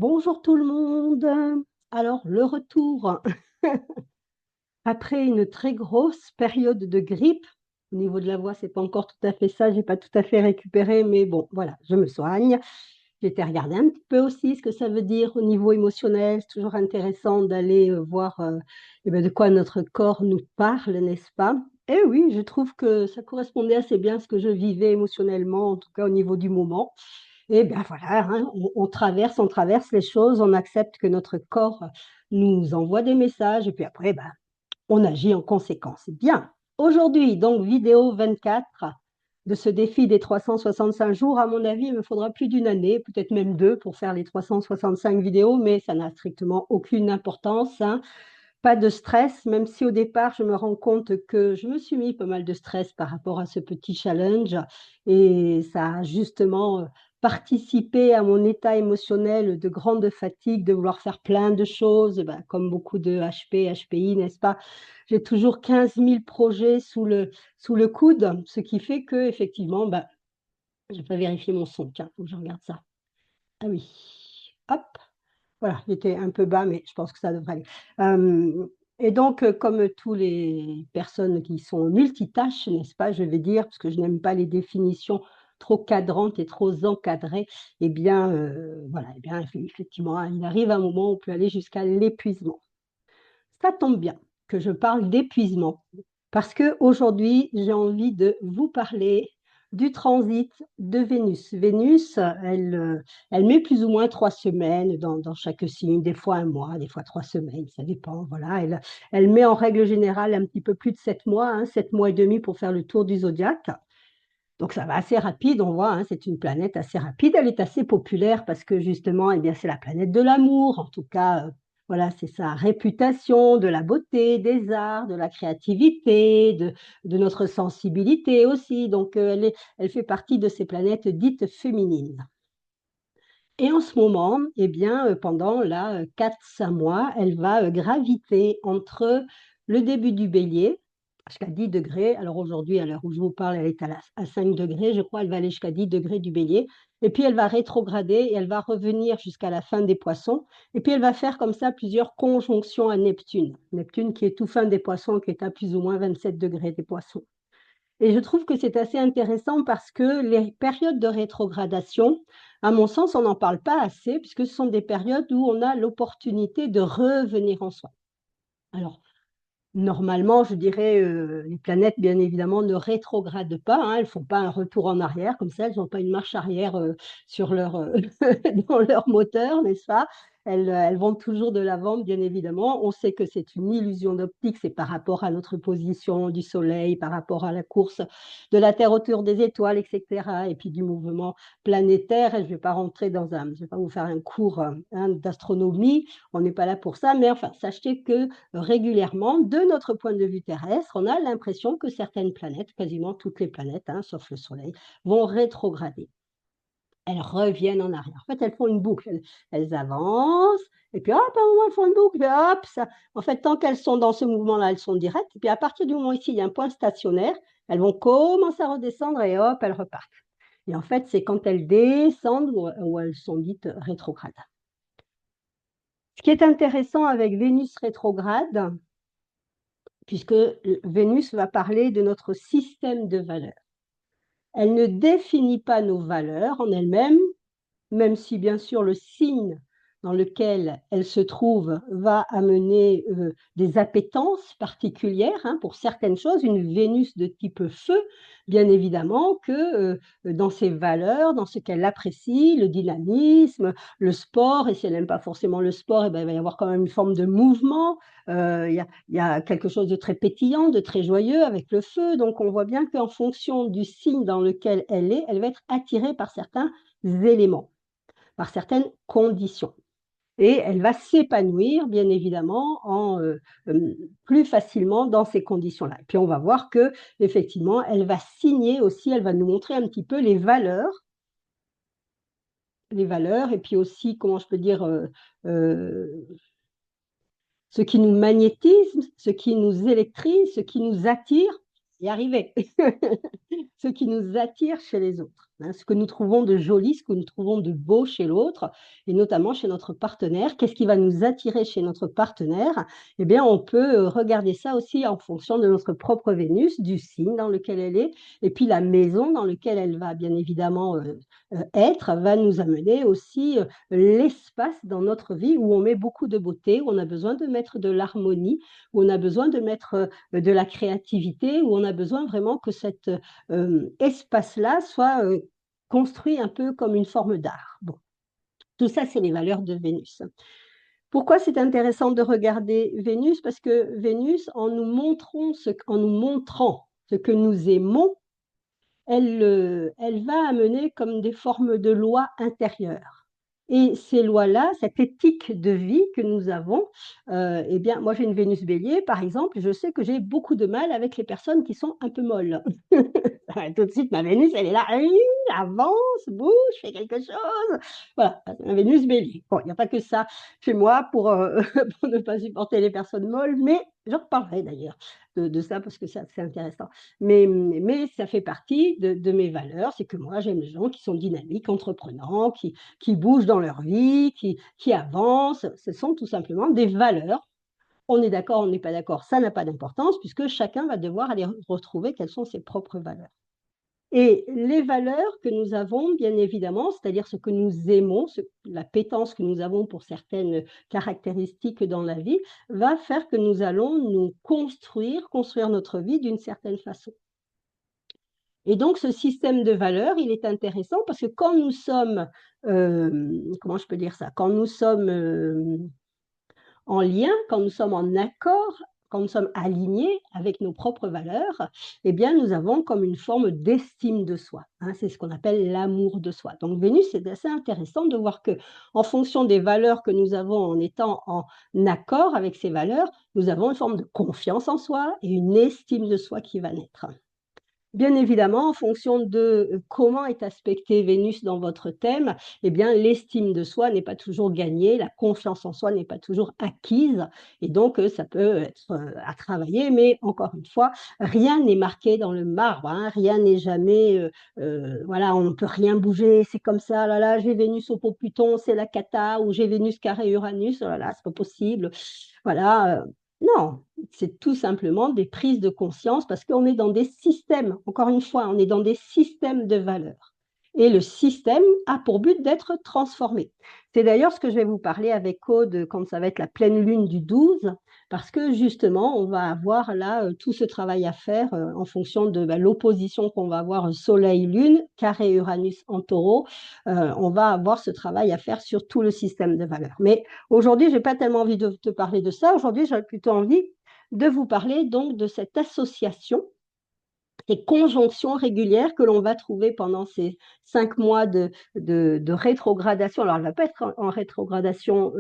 Bonjour tout le monde. Alors, le retour après une très grosse période de grippe. Au niveau de la voix, c'est pas encore tout à fait ça, j'ai pas tout à fait récupéré, mais bon, voilà, je me soigne. J'ai été regarder un petit peu aussi ce que ça veut dire au niveau émotionnel. C'est toujours intéressant d'aller voir eh ben, de quoi notre corps nous parle, n'est-ce pas? Et oui, je trouve que ça correspondait assez bien à ce que je vivais émotionnellement, en tout cas au niveau du moment. Et bien voilà, hein, on traverse les choses, on accepte que notre corps nous envoie des messages et puis après, ben, on agit en conséquence. Bien, aujourd'hui, donc vidéo 24 de ce défi des 365 jours. À mon avis, il me faudra plus d'une année, peut-être même deux pour faire les 365 vidéos, mais ça n'a strictement aucune importance, hein. Pas de stress, même si au départ, je me rends compte que je me suis mis pas mal de stress par rapport à ce petit challenge et ça a justement participé à mon état émotionnel de grande fatigue, de vouloir faire plein de choses, ben, comme beaucoup de HP, HPI, n'est-ce pas? J'ai toujours 15 000 projets sous le coude, ce qui fait que effectivement, ben, je vais pas vérifier mon son. Tiens, faut que je regarde ça. Ah oui, hop. Voilà, il était un peu bas, mais je pense que ça devrait aller. Et donc, comme tous les personnes qui sont multitâches, n'est-ce pas, je vais dire, parce que je n'aime pas les définitions trop cadrantes et trop encadrées, eh bien, voilà, eh bien, effectivement, il arrive un moment où on peut aller jusqu'à l'épuisement. Ça tombe bien que je parle d'épuisement, parce qu'aujourd'hui, j'ai envie de vous parler du transit de Vénus. Vénus, elle met plus ou moins 3 semaines dans chaque signe, des fois un mois, des fois 3 semaines, ça dépend. Voilà, elle met en règle générale un petit peu plus de 7 mois, hein, 7 mois et demi pour faire le tour du zodiaque. Donc ça va assez rapide, on voit, hein, c'est une planète assez rapide. Elle est assez populaire parce que justement, eh bien, c'est la planète de l'amour. En tout cas, voilà, c'est sa réputation, de la beauté, des arts, de la créativité, de notre sensibilité aussi. Donc elle fait partie de ces planètes dites féminines. Et en ce moment, eh bien, pendant là, 4-5 mois, elle va graviter entre le début du bélier, jusqu'à 10 degrés. Alors aujourd'hui, à l'heure où je vous parle, elle est à 5 degrés, je crois, elle va aller jusqu'à 10 degrés du bélier. Et puis elle va rétrograder et elle va revenir jusqu'à la fin des poissons. Et puis elle va faire comme ça plusieurs conjonctions à Neptune. Neptune qui est tout fin des poissons, qui est à plus ou moins 27 degrés des poissons. Et je trouve que c'est assez intéressant parce que les périodes de rétrogradation, à mon sens, on n'en parle pas assez, puisque ce sont des périodes où on a l'opportunité de revenir en soi. Alors, normalement, je dirais, les planètes, bien évidemment, ne rétrogradent pas, hein, elles ne font pas un retour en arrière comme ça, elles n'ont pas une marche arrière sur leur, dans leur moteur, n'est-ce pas? Elles vont toujours de l'avant, bien évidemment. On sait que c'est une illusion d'optique, c'est par rapport à notre position du Soleil, par rapport à la course de la Terre autour des étoiles, etc. Et puis du mouvement planétaire. Et je ne vais pas rentrer je ne vais pas vous faire un cours hein, d'astronomie, on n'est pas là pour ça, mais enfin, sachez que régulièrement, de notre point de vue terrestre, on a l'impression que certaines planètes, quasiment toutes les planètes, hein, sauf le Soleil, vont rétrograder. Elles reviennent en arrière. En fait, elles font une boucle. Elles avancent, et puis hop, à un moment, elles font une boucle, et hop, ça. En fait, tant qu'elles sont dans ce mouvement-là, elles sont directes. Et puis à partir du moment ici, il y a un point stationnaire, elles vont commencer à redescendre et hop, elles repartent. Et en fait, c'est quand elles descendent où elles sont dites rétrogrades. Ce qui est intéressant avec Vénus rétrograde, puisque Vénus va parler de notre système de valeurs. Elle ne définit pas nos valeurs en elle-même, même si bien sûr le signe dans lequel elle se trouve va amener des appétences particulières hein, pour certaines choses, une Vénus de type feu, bien évidemment que dans ses valeurs, dans ce qu'elle apprécie, le dynamisme, le sport, et si elle n'aime pas forcément le sport, eh ben, il va y avoir quand même une forme de mouvement, il y a quelque chose de très pétillant, de très joyeux avec le feu, donc on voit bien qu'en fonction du signe dans lequel elle est, elle va être attirée par certains éléments, par certaines conditions. Et elle va s'épanouir, bien évidemment, plus facilement dans ces conditions-là. Et puis on va voir que, effectivement, elle va signer aussi, elle va nous montrer un petit peu les valeurs, et puis aussi, comment je peux dire, ce qui nous magnétise, ce qui nous électrise, ce qui nous attire, y arriver, ce qui nous attire chez les autres. hein, ce que nous trouvons de joli, ce que nous trouvons de beau chez l'autre, et notamment chez notre partenaire. Qu'est-ce qui va nous attirer chez notre partenaire? Eh bien, on peut regarder ça aussi en fonction de notre propre Vénus, du signe dans lequel elle est, et puis la maison dans laquelle elle va bien évidemment être, va nous amener aussi l'espace dans notre vie où on met beaucoup de beauté, où on a besoin de mettre de l'harmonie, où on a besoin de mettre de la créativité, où on a besoin vraiment que cet espace-là soit construit un peu comme une forme d'art. Bon, tout ça, c'est les valeurs de Vénus. Pourquoi c'est intéressant de regarder Vénus? Parce que Vénus, en nous montrant ce que nous aimons, elle va amener comme des formes de lois intérieures. Et ces lois-là, cette éthique de vie que nous avons, eh bien, moi j'ai une Vénus Bélier, par exemple, je sais que j'ai beaucoup de mal avec les personnes qui sont un peu molles. Tout de suite, ma Vénus, elle est là, avance, bouge, fais quelque chose. Voilà, un Vénus Bélier. Bon, il n'y a pas que ça chez moi pour, pour ne pas supporter les personnes molles, mais j'en reparlerai d'ailleurs de ça parce que c'est intéressant. Mais ça fait partie de mes valeurs, c'est que moi j'aime les gens qui sont dynamiques, entreprenants, qui bougent dans leur vie, qui avancent. Ce sont tout simplement des valeurs. On est d'accord, on n'est pas d'accord, ça n'a pas d'importance puisque chacun va devoir aller retrouver quelles sont ses propres valeurs. Et les valeurs que nous avons, bien évidemment, c'est-à-dire ce que nous aimons, l'appétence que nous avons pour certaines caractéristiques dans la vie, va faire que nous allons nous construire notre vie d'une certaine façon. Et donc, ce système de valeurs, il est intéressant parce que quand nous sommes, comment je peux dire ça, quand nous sommes en lien, quand nous sommes en accord, quand nous sommes alignés avec nos propres valeurs, eh bien, nous avons comme une forme d'estime de soi, hein, c'est ce qu'on appelle l'amour de soi. Donc Vénus, c'est assez intéressant de voir que, en fonction des valeurs que nous avons, en étant en accord avec ces valeurs, nous avons une forme de confiance en soi et une estime de soi qui va naître. Bien évidemment, en fonction de comment est aspectée Vénus dans votre thème, eh bien, l'estime de soi n'est pas toujours gagnée, la confiance en soi n'est pas toujours acquise, et donc ça peut être à travailler, mais encore une fois, rien n'est marqué dans le marbre, hein, rien n'est jamais, voilà, on ne peut rien bouger, c'est comme ça, là là, j'ai Vénus au pot Pluton, c'est la cata, ou j'ai Vénus carré Uranus, oh là là, c'est pas possible, voilà, non, c'est tout simplement des prises de conscience parce qu'on est dans des systèmes, encore une fois, on est dans des systèmes de valeurs. Et le système a pour but d'être transformé. C'est d'ailleurs ce que je vais vous parler avec Aude quand ça va être la pleine lune du 12, parce que justement, on va avoir là tout ce travail à faire en fonction de l'opposition qu'on va avoir Soleil-Lune, carré Uranus en taureau. On va avoir ce travail à faire sur tout le système de valeurs. Mais aujourd'hui, je n'ai pas tellement envie de te parler de ça. Aujourd'hui, j'ai plutôt envie de vous parler donc de cette association, ces conjonctions régulières que l'on va trouver pendant ces 5 mois de rétrogradation. Alors, elle ne va pas être en rétrogradation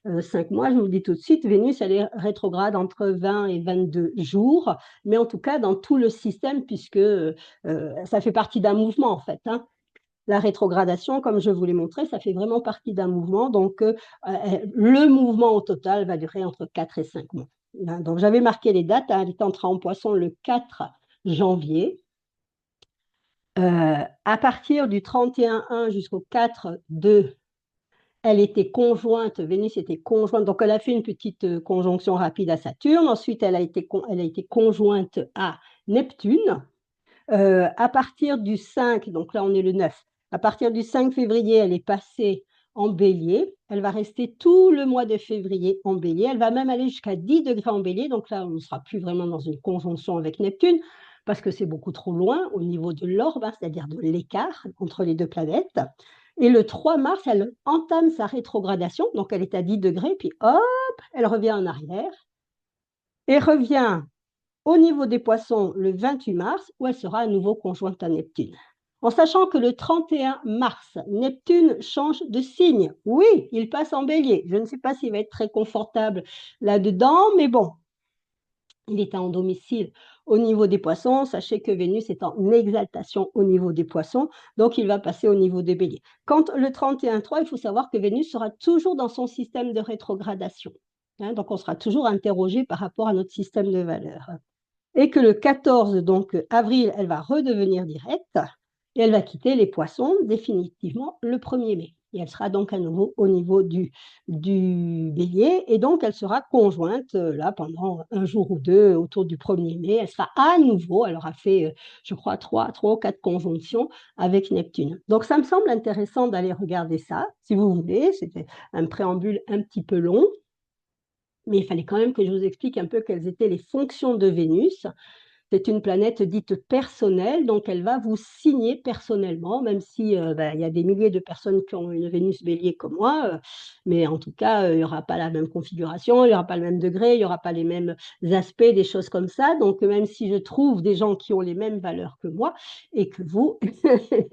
5 mois, je vous le dis tout de suite. Vénus, elle est rétrograde entre 20 et 22 jours, mais en tout cas dans tout le système, puisque ça fait partie d'un mouvement en fait, hein. La rétrogradation, comme je vous l'ai montré, ça fait vraiment partie d'un mouvement. Donc, le mouvement au total va durer entre 4 et 5 mois. Donc, j'avais marqué les dates. Elle est entrée en poisson le 4 janvier. À partir du 31-1 jusqu'au 4-2, elle était conjointe, Vénus était conjointe, donc elle a fait une petite conjonction rapide à Saturne. Ensuite, elle a été conjointe à Neptune. À partir du 5, donc là on est le 9, à partir du 5 février, elle est passée en bélier. Elle va rester tout le mois de février en bélier. Elle va même aller jusqu'à 10 degrés en bélier. Donc là, on ne sera plus vraiment dans une conjonction avec Neptune parce que c'est beaucoup trop loin au niveau de l'orbe, hein, c'est-à-dire de l'écart entre les deux planètes. Et le 3 mars, elle entame sa rétrogradation. Donc elle est à 10 degrés, puis hop, elle revient en arrière et revient au niveau des poissons le 28 mars, où elle sera à nouveau conjointe à Neptune. En sachant que le 31 mars, Neptune change de signe. Oui, il passe en bélier. Je ne sais pas s'il va être très confortable là-dedans, mais bon, il est en domicile au niveau des poissons. Sachez que Vénus est en exaltation au niveau des poissons, donc il va passer au niveau des béliers. Quand le 31-3, il faut savoir que Vénus sera toujours dans son système de rétrogradation. Hein, donc on sera toujours interrogé par rapport à notre système de valeurs. Et que le 14, donc avril, elle va redevenir directe. Et elle va quitter les Poissons définitivement le 1er mai. Et elle sera donc à nouveau au niveau du Bélier. Et donc, elle sera conjointe là pendant un jour ou deux autour du 1er mai. Elle sera à nouveau, elle aura fait, je crois, 3 ou 4 conjonctions avec Neptune. Donc, ça me semble intéressant d'aller regarder ça, si vous voulez. C'était un préambule un petit peu long. Mais il fallait quand même que je vous explique un peu quelles étaient les fonctions de Vénus. C'est une planète dite personnelle, donc elle va vous signer personnellement, même si il y a des milliers de personnes qui ont une Vénus Bélier comme moi, mais en tout cas, il n'y aura pas la même configuration, il n'y aura pas le même degré, il n'y aura pas les mêmes aspects, des choses comme ça. Donc, même si je trouve des gens qui ont les mêmes valeurs que moi et que vous,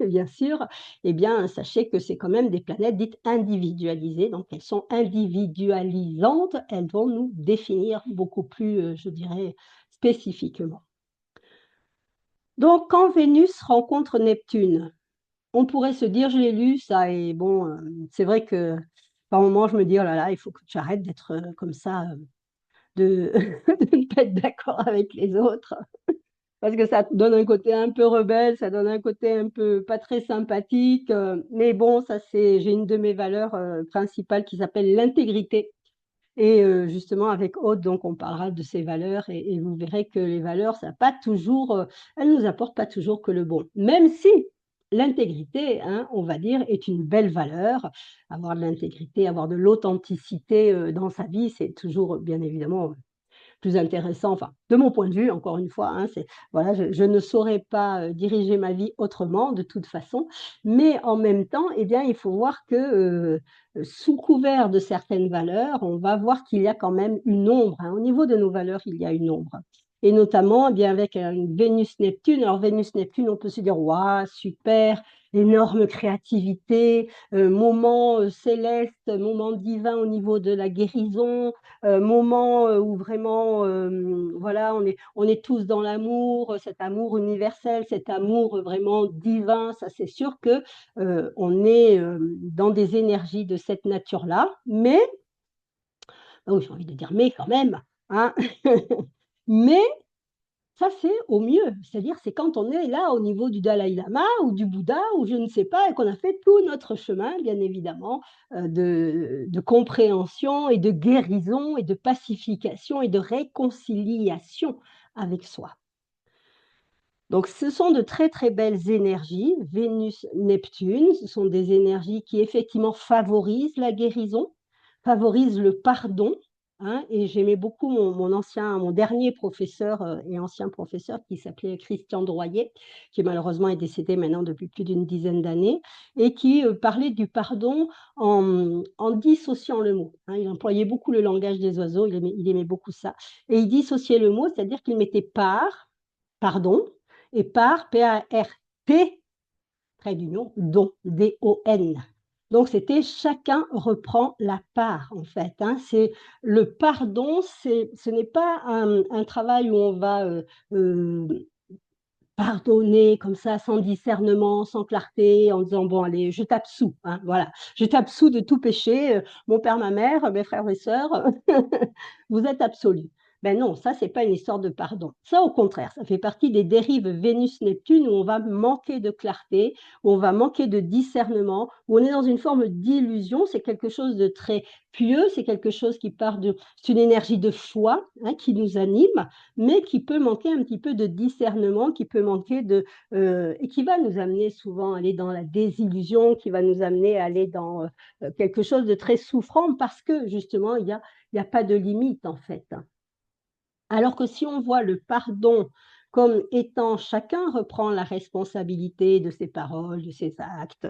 bien sûr, eh bien, sachez que c'est quand même des planètes dites individualisées. Donc, elles sont individualisantes, elles vont nous définir beaucoup plus, je dirais, spécifiquement. Donc, quand Vénus rencontre Neptune, on pourrait se dire, je l'ai lu, ça, et bon, c'est vrai que par moments, je me dis, oh là là, il faut que tu arrêtes d'être comme ça, de, de ne pas être d'accord avec les autres, parce que ça te donne un côté un peu rebelle, ça donne un côté un peu pas très sympathique, mais bon, ça c'est, j'ai une de mes valeurs principales qui s'appelle l'intégrité. Et justement, avec Aude, donc, on parlera de ces valeurs et vous verrez que les valeurs, ça pas toujours, elles nous apportent pas toujours que le bon. Même si l'intégrité, hein, on va dire, est une belle valeur. Avoir de l'intégrité, avoir de l'authenticité dans sa vie, c'est toujours, bien évidemment, plus intéressant, enfin, de mon point de vue, encore une fois, hein, voilà, je ne saurais pas diriger ma vie autrement, de toute façon, mais en même temps, eh bien, il faut voir que sous couvert de certaines valeurs, on va voir qu'il y a quand même une ombre, hein. Au niveau de nos valeurs, il y a une ombre. Et notamment, eh bien, avec une Vénus-Neptune. Alors, Vénus-Neptune, on peut se dire, waouh, super, énorme créativité, moment céleste, moment divin au niveau de la guérison, moment où vraiment, voilà, on est tous dans l'amour, cet amour universel, cet amour vraiment divin. Ça, c'est sûr que on est dans des énergies de cette nature-là. Mais, oh, j'ai envie de dire, mais quand même, hein. Mais ça, c'est au mieux. C'est-à-dire, c'est quand on est là au niveau du Dalai Lama ou du Bouddha ou je ne sais pas, et qu'on a fait tout notre chemin, bien évidemment, de compréhension et de guérison et de pacification et de réconciliation avec soi. Donc, ce sont de très, très belles énergies, Vénus-Neptune. Ce sont des énergies qui, effectivement, favorisent la guérison, favorisent le pardon, hein. Et j'aimais beaucoup mon dernier professeur et ancien professeur qui s'appelait Christian Droyer, qui malheureusement est décédé maintenant depuis plus d'une dizaine d'années, et qui parlait du pardon en dissociant le mot, hein. Il employait beaucoup le langage des oiseaux, il aimait beaucoup ça. Et il dissociait le mot, c'est-à-dire qu'il mettait pardon, et par, P-A-R-T, trait d'union, don, D-O-N. Donc, c'était chacun reprend la part, en fait, hein. C'est le pardon, ce n'est pas un travail où on va pardonner comme ça, sans discernement, sans clarté, en disant, bon, allez, je t'absous, hein, voilà. Je t'absous de tout péché, mon père, ma mère, mes frères et sœurs, vous êtes absolus. Ben non, ça, c'est pas une histoire de pardon. Ça, au contraire, ça fait partie des dérives Vénus-Neptune où on va manquer de clarté, où on va manquer de discernement, où on est dans une forme d'illusion. C'est quelque chose de très pieux, c'est quelque chose qui part de, c'est une énergie de foi, hein, qui nous anime, mais qui peut manquer un petit peu de discernement, qui peut manquer et qui va nous amener souvent à aller dans la désillusion, qui va nous amener à aller dans quelque chose de très souffrant parce que justement, il y a pas de limite en fait. Alors que si on voit le pardon comme étant chacun reprend la responsabilité de ses paroles, de ses actes,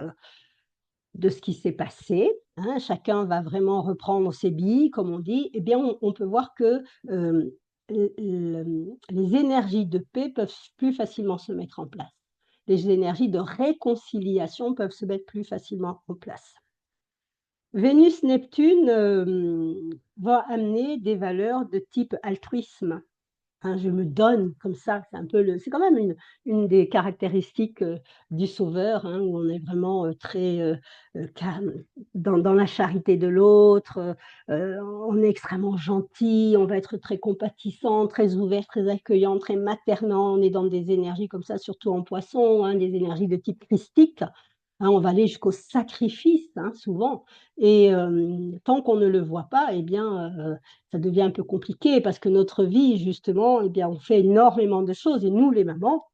de ce qui s'est passé, hein, chacun va vraiment reprendre ses billes, comme on dit, eh bien, on peut voir que les énergies de paix peuvent plus facilement se mettre en place. Les énergies de réconciliation peuvent se mettre plus facilement en place. Vénus-Neptune va amener des valeurs de type altruisme, hein, je me donne comme ça, c'est un peu c'est quand même une des caractéristiques, du sauveur, hein, où on est vraiment, très, calme dans la charité de l'autre, on est extrêmement gentil, on va être très compatissant, très ouvert, très accueillant, très maternant. On est dans des énergies comme ça, surtout en Poisson, hein, des énergies de type christique, hein, on va aller jusqu'au sacrifice, hein, souvent et tant qu'on ne le voit pas et bien, ça devient un peu compliqué parce que notre vie justement et bien, on fait énormément de choses et nous les mamans,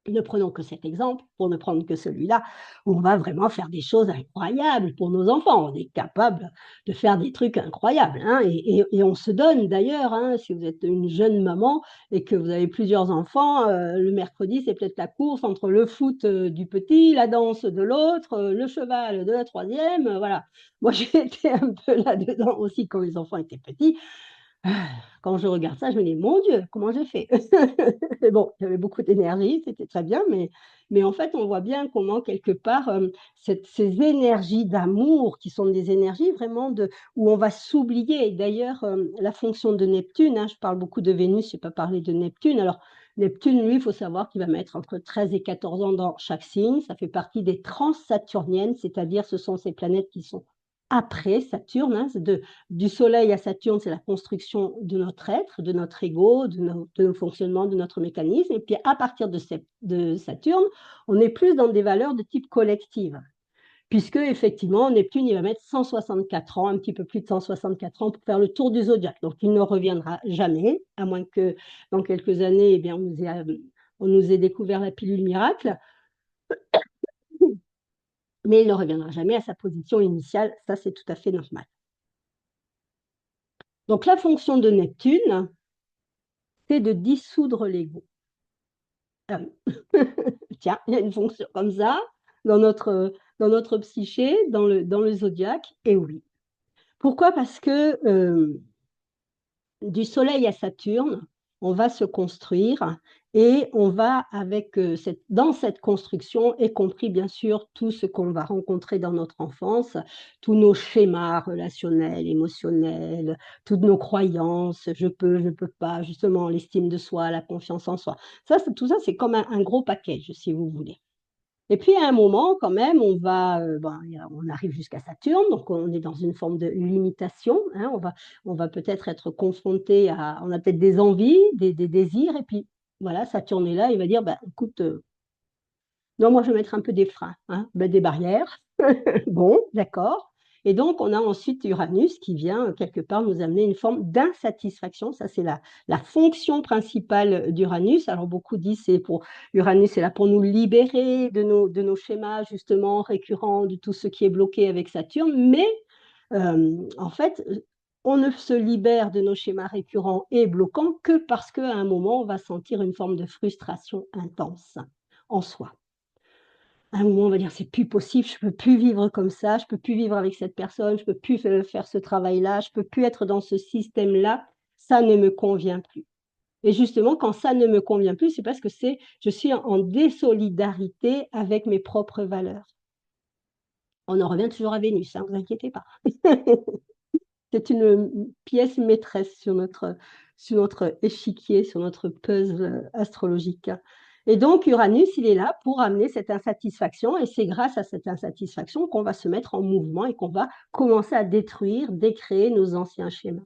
ne prenons que cet exemple, pour ne prendre que celui-là, où on va vraiment faire des choses incroyables pour nos enfants. On est capable de faire des trucs incroyables, hein, et on se donne d'ailleurs, hein, si vous êtes une jeune maman et que vous avez plusieurs enfants, le mercredi, c'est peut-être la course entre le foot, du petit, la danse de l'autre, le cheval de la troisième, voilà. Moi, j'ai été un peu là-dedans aussi quand les enfants étaient petits. Ah, quand je regarde ça, je me dis: «Mon Dieu, comment j'ai fait?» Mais bon, j'avais beaucoup d'énergie, c'était très bien, mais en fait, on voit bien comment quelque part, ces énergies d'amour qui sont des énergies vraiment de où on va s'oublier et d'ailleurs, la fonction de Neptune, hein, je parle beaucoup de Vénus, je n'ai pas parlé de Neptune. Alors Neptune, lui, il faut savoir qu'il va mettre entre 13 et 14 ans dans chaque signe. Ça fait partie des transsaturniennes, c'est-à-dire ce sont ces planètes qui sont après Saturne, hein, c'est du Soleil à Saturne, c'est la construction de notre être, de notre ego, de nos fonctionnements, de notre mécanisme. Et puis à partir de Saturne, on est plus dans des valeurs de type collective. Puisque effectivement, Neptune, il va mettre 164 ans, un petit peu plus de 164 ans pour faire le tour du zodiaque. Donc il ne reviendra jamais, à moins que dans quelques années, eh bien, on nous ait découvert la pilule miracle. Mais il ne reviendra jamais à sa position initiale, ça c'est tout à fait normal. Donc la fonction de Neptune, c'est de dissoudre l'ego. Ah oui. Tiens, il y a une fonction comme ça dans notre psyché, dans le zodiaque, et oui. Pourquoi? Parce que du Soleil à Saturne, on va se construire et on va avec dans cette construction, y compris bien sûr tout ce qu'on va rencontrer dans notre enfance, tous nos schémas relationnels, émotionnels, toutes nos croyances, je peux pas, justement l'estime de soi, la confiance en soi. Tout ça, c'est comme un gros package, si vous voulez. Et puis à un moment quand même, on arrive jusqu'à Saturne, donc on est dans une forme de limitation, hein. On va peut-être être confronté on a peut-être des envies, des désirs et puis voilà, Saturne est là, il va dire: «Bah, écoute, non, moi je vais mettre un peu des freins, hein, des barrières». Bon, d'accord. Et donc, on a ensuite Uranus qui vient, quelque part nous amener une forme d'insatisfaction. Ça, c'est la fonction principale d'Uranus. Alors beaucoup disent c'est pour Uranus est là pour nous libérer de nos schémas justement récurrents, de tout ce qui est bloqué avec Saturne. Mais, en fait, on ne se libère de nos schémas récurrents et bloquants que parce qu'à un moment, on va sentir une forme de frustration intense en soi. À un moment, on va dire: «C'est plus possible, je peux plus vivre comme ça, je peux plus vivre avec cette personne, je peux plus faire ce travail-là, je peux plus être dans ce système-là, ça ne me convient plus». Et justement, quand ça ne me convient plus, c'est parce que je suis en désolidarité avec mes propres valeurs. On en revient toujours à Vénus, hein, vous inquiétez pas. C'est une pièce maîtresse sur notre échiquier, sur notre puzzle astrologique. Et donc Uranus, il est là pour amener cette insatisfaction et c'est grâce à cette insatisfaction qu'on va se mettre en mouvement et qu'on va commencer à détruire, décréer nos anciens schémas.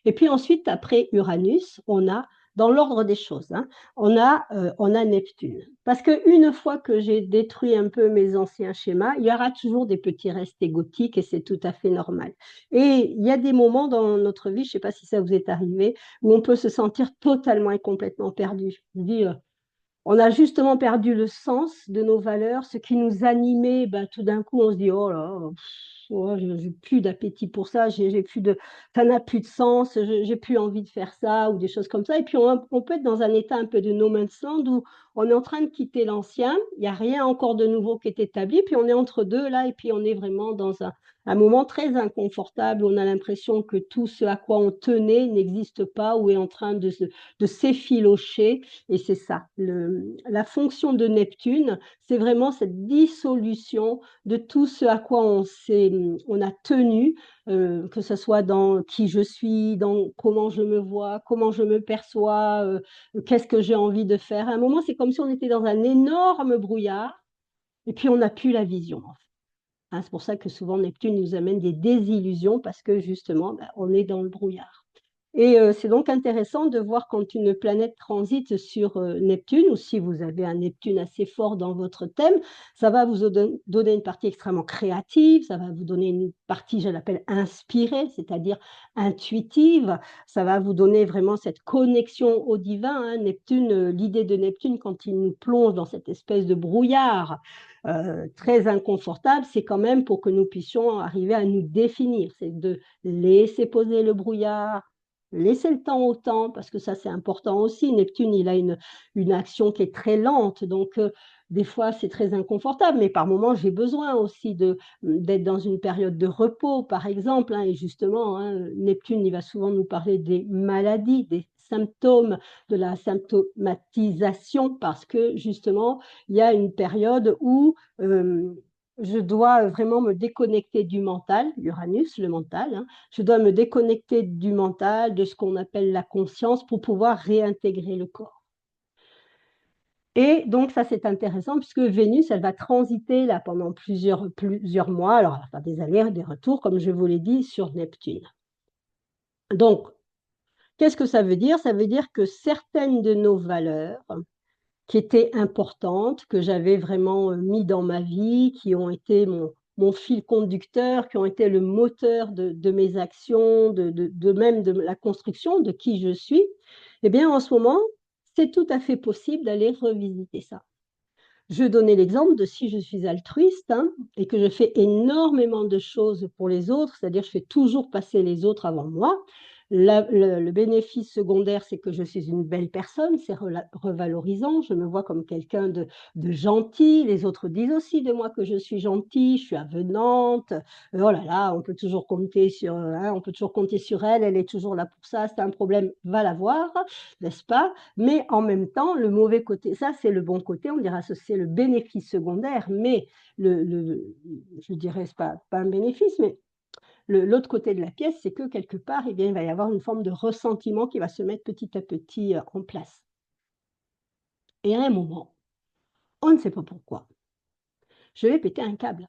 Et puis ensuite, après Uranus, on a, dans l'ordre des choses, hein, on a Neptune. Parce qu'une fois que j'ai détruit un peu mes anciens schémas, il y aura toujours des petits restes égotiques et c'est tout à fait normal. Et il y a des moments dans notre vie, je ne sais pas si ça vous est arrivé, où on peut se sentir totalement et complètement perdu. Je dis, on a justement perdu le sens de nos valeurs, ce qui nous animait, tout d'un coup, on se dit: «Oh là là, oh, j'ai plus d'appétit pour ça, j'ai plus de ça n'a plus de sens, j'ai plus envie de faire ça» ou des choses comme ça et puis on peut être dans un état un peu de no man's land où on est en train de quitter l'ancien, il y a rien encore de nouveau qui est établi, puis on est entre 2 là et puis on est vraiment dans un moment très inconfortable, où on a l'impression que tout ce à quoi on tenait n'existe pas ou est en train de s'effilocher et c'est ça, la fonction de Neptune, c'est vraiment cette dissolution de tout ce à quoi on s'est on a tenu, que ce soit dans qui je suis, dans comment je me vois, comment je me perçois, qu'est-ce que j'ai envie de faire. À un moment, c'est comme si on était dans un énorme brouillard et puis on n'a plus la vision, en fait. Hein, c'est pour ça que souvent Neptune nous amène des désillusions parce que justement, ben, on est dans le brouillard. Et c'est donc intéressant de voir quand une planète transite sur Neptune, ou si vous avez un Neptune assez fort dans votre thème, ça va vous donner une partie extrêmement créative, ça va vous donner une partie, je l'appelle inspirée, c'est-à-dire intuitive, ça va vous donner vraiment cette connexion au divin. Hein. Neptune, l'idée de Neptune, quand il nous plonge dans cette espèce de brouillard très inconfortable, c'est quand même pour que nous puissions arriver à nous définir, c'est de laisser poser le brouillard, laisser le temps au temps, parce que ça c'est important aussi. Neptune, il a une action qui est très lente, donc des fois c'est très inconfortable, mais par moments j'ai besoin aussi d'être dans une période de repos, par exemple. Hein, et justement, hein, Neptune, il va souvent nous parler des maladies, des symptômes, de la symptomatisation, parce que justement, il y a une période où je dois vraiment me déconnecter du mental, Uranus, le mental, hein, je dois me déconnecter du mental, de ce qu'on appelle la conscience, pour pouvoir réintégrer le corps. Et donc, ça, c'est intéressant, puisque Vénus, elle va transiter là pendant plusieurs mois, alors elle va faire des allers, des retours, comme je vous l'ai dit, sur Neptune. Donc, qu'est-ce que ça veut dire? Ça veut dire que certaines de nos valeurs qui étaient importantes, que j'avais vraiment mis dans ma vie, qui ont été mon fil conducteur, qui ont été le moteur de mes actions, même de la construction de qui je suis, eh bien, en ce moment, c'est tout à fait possible d'aller revisiter ça. Je donnais l'exemple de si je suis altruiste, hein, et que je fais énormément de choses pour les autres, c'est-à-dire je fais toujours passer les autres avant moi. Le bénéfice secondaire, c'est que je suis une belle personne, c'est revalorisant, je me vois comme quelqu'un de gentil, les autres disent aussi de moi que je suis gentille, je suis avenante, oh là là, on peut toujours compter sur, hein, on peut toujours compter sur elle, elle est toujours là pour ça, c'est un problème, va la voir, n'est-ce pas? Mais en même temps, le mauvais côté, ça c'est le bon côté, on dira que c'est le bénéfice secondaire, mais je dirais, c'est pas un bénéfice, mais l'autre côté de la pièce, c'est que quelque part, eh bien, il va y avoir une forme de ressentiment qui va se mettre petit à petit en place. Et à un moment, on ne sait pas pourquoi, je vais péter un câble.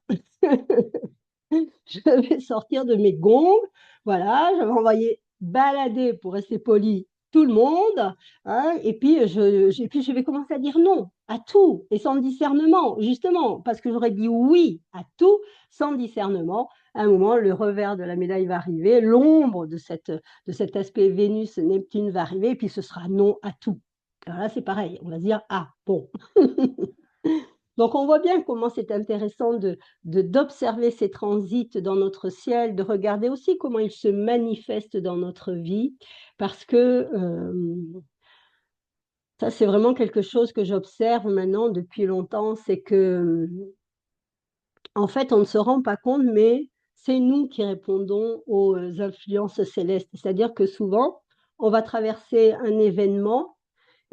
Je vais sortir de mes gonds, voilà, je vais envoyer balader, pour rester poli, tout le monde, hein, et puis je vais commencer à dire non à tout, et sans discernement, justement, parce que j'aurais dit oui à tout, sans discernement. À un moment, le revers de la médaille va arriver, l'ombre de cet aspect Vénus-Neptune va arriver, et puis ce sera non à tout. Alors là, c'est pareil, on va se dire, ah, bon. Donc, on voit bien comment c'est intéressant d'observer ces transits dans notre ciel, de regarder aussi comment ils se manifestent dans notre vie, parce que ça, c'est vraiment quelque chose que j'observe maintenant depuis longtemps, c'est que, en fait, on ne se rend pas compte, mais c'est nous qui répondons aux influences célestes. C'est-à-dire que souvent, on va traverser un événement.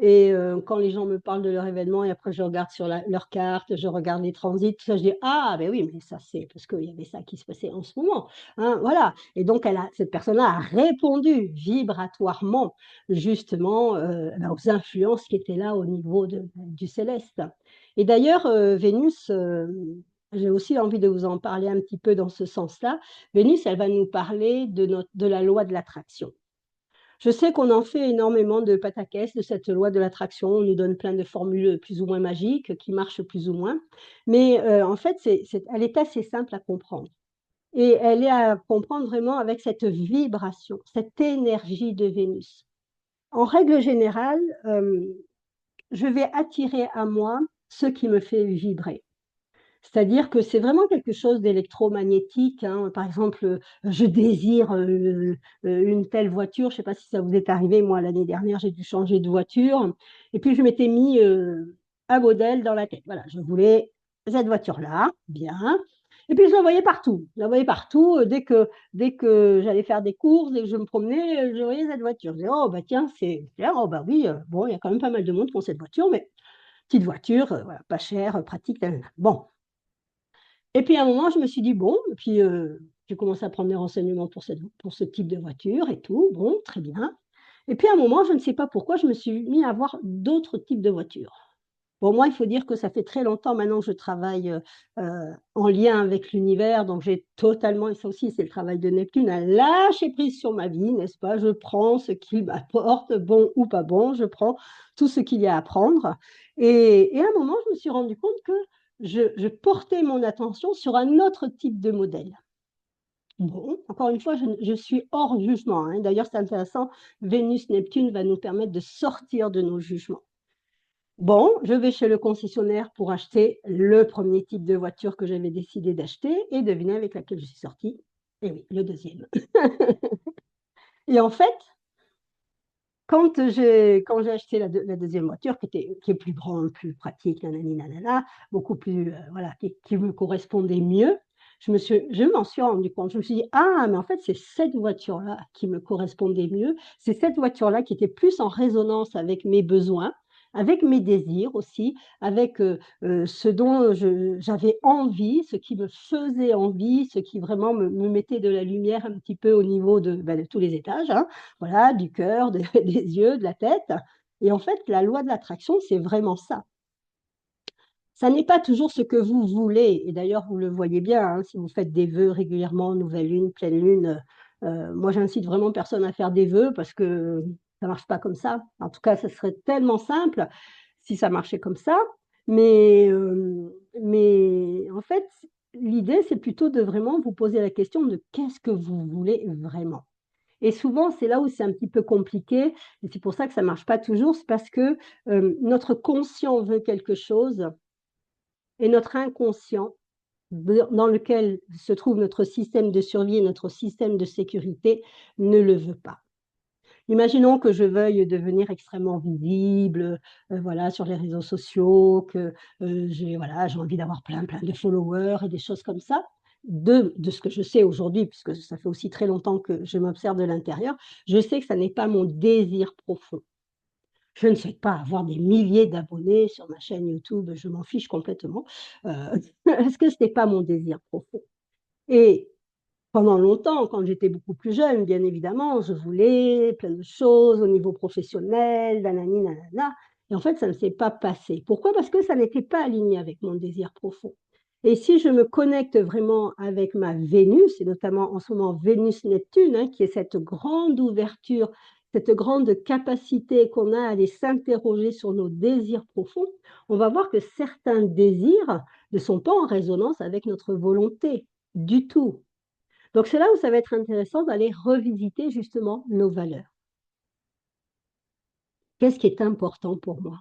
Et quand les gens me parlent de leur événement et après je regarde sur leur carte, je regarde les transits, tout ça, je dis ah ben oui, mais ça c'est parce qu'il y avait ça qui se passait en ce moment, hein, voilà. Et donc cette personne-là a répondu vibratoirement justement aux influences qui étaient là au niveau du céleste. Et d'ailleurs, Vénus, j'ai aussi envie de vous en parler un petit peu dans ce sens-là. Vénus, elle va nous parler de la loi de l'attraction. Je sais qu'on en fait énormément de pataquès de cette loi de l'attraction. On nous donne plein de formules plus ou moins magiques qui marchent plus ou moins. Mais en fait, elle est assez simple à comprendre. Et elle est à comprendre vraiment avec cette vibration, cette énergie de Vénus. En règle générale, je vais attirer à moi ce qui me fait vibrer. C'est-à-dire que c'est vraiment quelque chose d'électromagnétique, hein. Par exemple, je désire, une telle voiture. Je ne sais pas si ça vous est arrivé. Moi, l'année dernière, j'ai dû changer de voiture et puis je m'étais mis, un modèle dans la tête. Voilà, je voulais cette voiture-là, bien, et puis je la voyais partout. Je la voyais partout, dès que j'allais faire des courses, dès que je me promenais, je voyais cette voiture. Je disais: «Oh bah tiens, c'est clair. Oh bah oui, bon, il y a quand même pas mal de monde qui ont cette voiture, mais petite voiture, voilà, pas chère, pratique, bon.» Et puis à un moment, je me suis dit, bon, et puis j'ai commencé à prendre des renseignements pour ce type de voiture et tout, bon, très bien. Et puis à un moment, je ne sais pas pourquoi, je me suis mis à voir d'autres types de voitures. Bon, moi, il faut dire que ça fait très longtemps maintenant que je travaille en lien avec l'univers, donc j'ai totalement, et ça aussi c'est le travail de Neptune, à lâcher prise sur ma vie, n'est-ce pas? Je prends ce qu'il m'apporte, bon ou pas bon, je prends tout ce qu'il y a à prendre. Et à un moment, je me suis rendu compte que je portais mon attention sur un autre type de modèle. Bon, encore une fois, je suis hors jugement, hein. D'ailleurs, c'est intéressant, Vénus-Neptune va nous permettre de sortir de nos jugements. Bon, je vais chez le concessionnaire pour acheter le premier type de voiture que j'avais décidé d'acheter et devinez avec laquelle je suis sortie. Eh oui, le deuxième. Et en fait, quand j'ai acheté la deuxième voiture, qui est plus grande, plus pratique, nanani, nanana, beaucoup plus, voilà, qui me correspondait mieux, je m'en suis rendu compte. Je me suis dit, ah, mais en fait, c'est cette voiture-là qui me correspondait mieux. C'est cette voiture-là qui était plus en résonance avec mes besoins, avec mes désirs aussi, avec ce dont j'avais envie, ce qui me faisait envie, ce qui vraiment me mettait de la lumière un petit peu au niveau de tous les étages, hein, voilà, du cœur, des yeux, de la tête. Et en fait, la loi de l'attraction, c'est vraiment ça. Ça n'est pas toujours ce que vous voulez. Et d'ailleurs, vous le voyez bien, hein, si vous faites des vœux régulièrement, nouvelle lune, pleine lune. Moi, j'incite vraiment personne à faire des vœux parce que ça ne marche pas comme ça. En tout cas, ça serait tellement simple si ça marchait comme ça. Mais en fait, l'idée, c'est plutôt de vraiment vous poser la question de qu'est-ce que vous voulez vraiment. Et souvent, c'est là où c'est un petit peu compliqué, et c'est pour ça que ça ne marche pas toujours, c'est parce que notre conscient veut quelque chose et notre inconscient, dans lequel se trouve notre système de survie et notre système de sécurité, ne le veut pas. Imaginons que je veuille devenir extrêmement visible, voilà, sur les réseaux sociaux, que voilà, j'ai envie d'avoir plein de followers et des choses comme ça. De ce que je sais aujourd'hui, puisque ça fait aussi très longtemps que je m'observe de l'intérieur, je sais que ça n'est pas mon désir profond. Je ne souhaite pas avoir des milliers d'abonnés sur ma chaîne YouTube, je m'en fiche complètement, parce que ce n'est pas mon désir profond. Et pendant longtemps, quand j'étais beaucoup plus jeune, bien évidemment, je voulais plein de choses au niveau professionnel, nanani, nanana. Et en fait, ça ne s'est pas passé. Pourquoi? Parce que ça n'était pas aligné avec mon désir profond. Et si je me connecte vraiment avec ma Vénus, et notamment en ce moment Vénus-Neptune, hein, qui est cette grande ouverture, cette grande capacité qu'on a à aller s'interroger sur nos désirs profonds, on va voir que certains désirs ne sont pas en résonance avec notre volonté du tout. Donc, c'est là où ça va être intéressant d'aller revisiter justement nos valeurs. Qu'est-ce qui est important pour moi?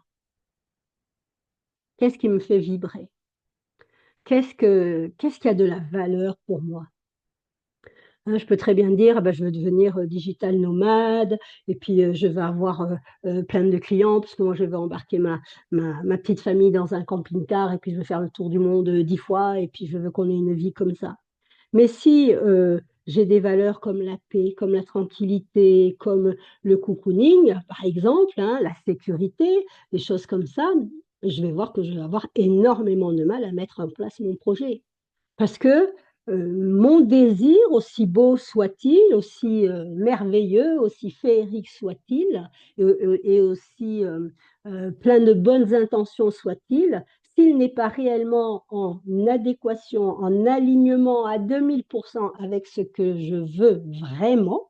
Qu'est-ce qui me fait vibrer? Qu'est-ce qui a de la valeur pour moi? Hein, je peux très bien dire, ah ben, je veux devenir digital nomade et puis je vais avoir plein de clients parce que moi je vais embarquer ma petite famille dans un camping-car et puis je veux faire le tour du monde 10 fois et puis je veux qu'on ait une vie comme ça. Mais si j'ai des valeurs comme la paix, comme la tranquillité, comme le cocooning, par exemple, hein, la sécurité, des choses comme ça, je vais voir que je vais avoir énormément de mal à mettre en place mon projet. Parce que mon désir, aussi beau soit-il, aussi merveilleux, aussi féerique soit-il, et aussi plein de bonnes intentions soit-il, s'il n'est pas réellement en adéquation, en alignement à 2000% avec ce que je veux vraiment,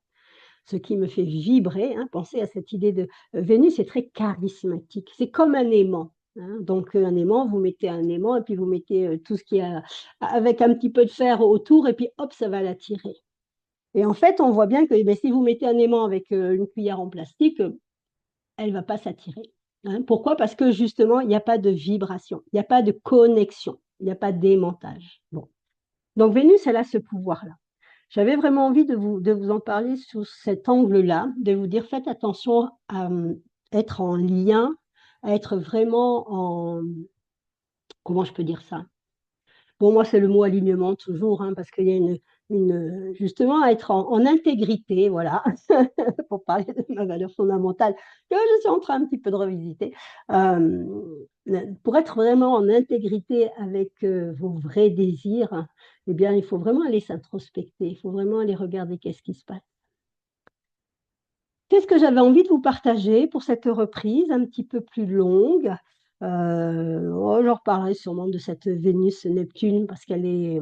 ce qui me fait vibrer, hein, pensez à cette idée de Vénus est très charismatique, c'est comme un aimant. Hein. Donc un aimant, vous mettez un aimant et puis vous mettez tout ce qui a avec un petit peu de fer autour et puis hop, ça va l'attirer. Et en fait, on voit bien que si vous mettez un aimant avec une cuillère en plastique, elle ne va pas s'attirer. Hein. Pourquoi? Parce que justement, il n'y a pas de vibration, il n'y a pas de connexion, il n'y a pas d'aimantage. Bon. Donc Vénus, elle a ce pouvoir-là. J'avais vraiment envie de vous en parler sous cet angle-là, de vous dire faites attention à être en lien, à être vraiment en... Comment je peux dire ça? Bon, moi, c'est le mot alignement toujours, hein, parce qu'il y a justement à être en intégrité, voilà, pour parler de ma valeur fondamentale, que je suis en train un petit peu de revisiter, pour être vraiment en intégrité avec vos vrais désirs, eh bien, il faut vraiment aller s'introspecter, il faut vraiment aller regarder qu'est-ce qui se passe. Qu'est-ce que j'avais envie de vous partager pour cette reprise un petit peu plus longue? Oh, je reparlerai sûrement de cette Vénus-Neptune parce qu'elle est,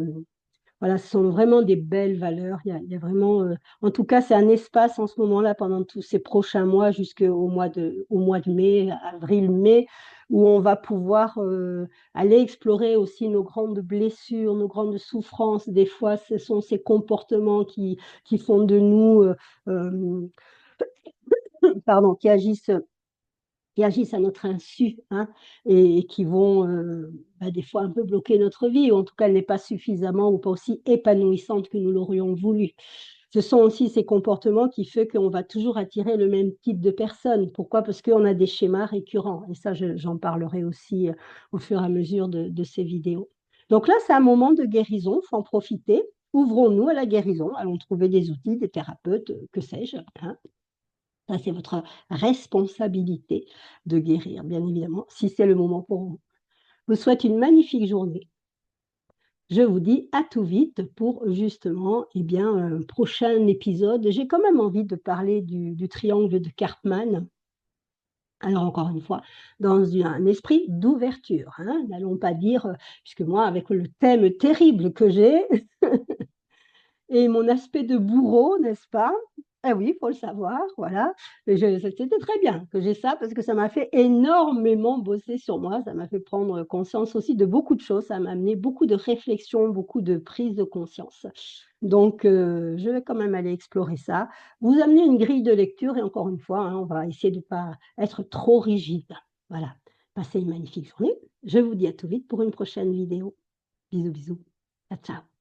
voilà, ce sont vraiment des belles valeurs. Il y a vraiment, en tout cas, c'est un espace en ce moment-là, pendant tous ces prochains mois, au mois de mai, avril-mai, où on va pouvoir aller explorer aussi nos grandes blessures, nos grandes souffrances. Des fois, ce sont ces comportements qui font de nous, euh, pardon, qui agissent à notre insu, hein, et qui vont des fois un peu bloquer notre vie, ou en tout cas elle n'est pas suffisamment ou pas aussi épanouissante que nous l'aurions voulu. Ce sont aussi ces comportements qui font qu'on va toujours attirer le même type de personnes. Pourquoi? Parce qu'on a des schémas récurrents. Et ça, j'en parlerai aussi au fur et à mesure de ces vidéos. Donc là, c'est un moment de guérison, il faut en profiter. Ouvrons-nous à la guérison, allons trouver des outils, des thérapeutes, que sais-je, hein. Ça, c'est votre responsabilité de guérir, bien évidemment, si c'est le moment pour vous. Je vous souhaite une magnifique journée. Je vous dis à tout vite pour justement, eh bien, un prochain épisode. J'ai quand même envie de parler du triangle de Karpman. Alors encore une fois, dans un esprit d'ouverture, hein. N'allons pas dire, puisque moi, avec le thème terrible que j'ai, et mon aspect de bourreau, n'est-ce pas? Ah oui, il faut le savoir, voilà. C'était très bien que j'ai ça parce que ça m'a fait énormément bosser sur moi. Ça m'a fait prendre conscience aussi de beaucoup de choses. Ça m'a amené beaucoup de réflexions, beaucoup de prise de conscience. Donc, je vais quand même aller explorer ça. Vous amener une grille de lecture et encore une fois, hein, on va essayer de ne pas être trop rigide. Voilà. Passez une magnifique journée. Je vous dis à tout vite pour une prochaine vidéo. Bisous, bisous. Ciao, ciao.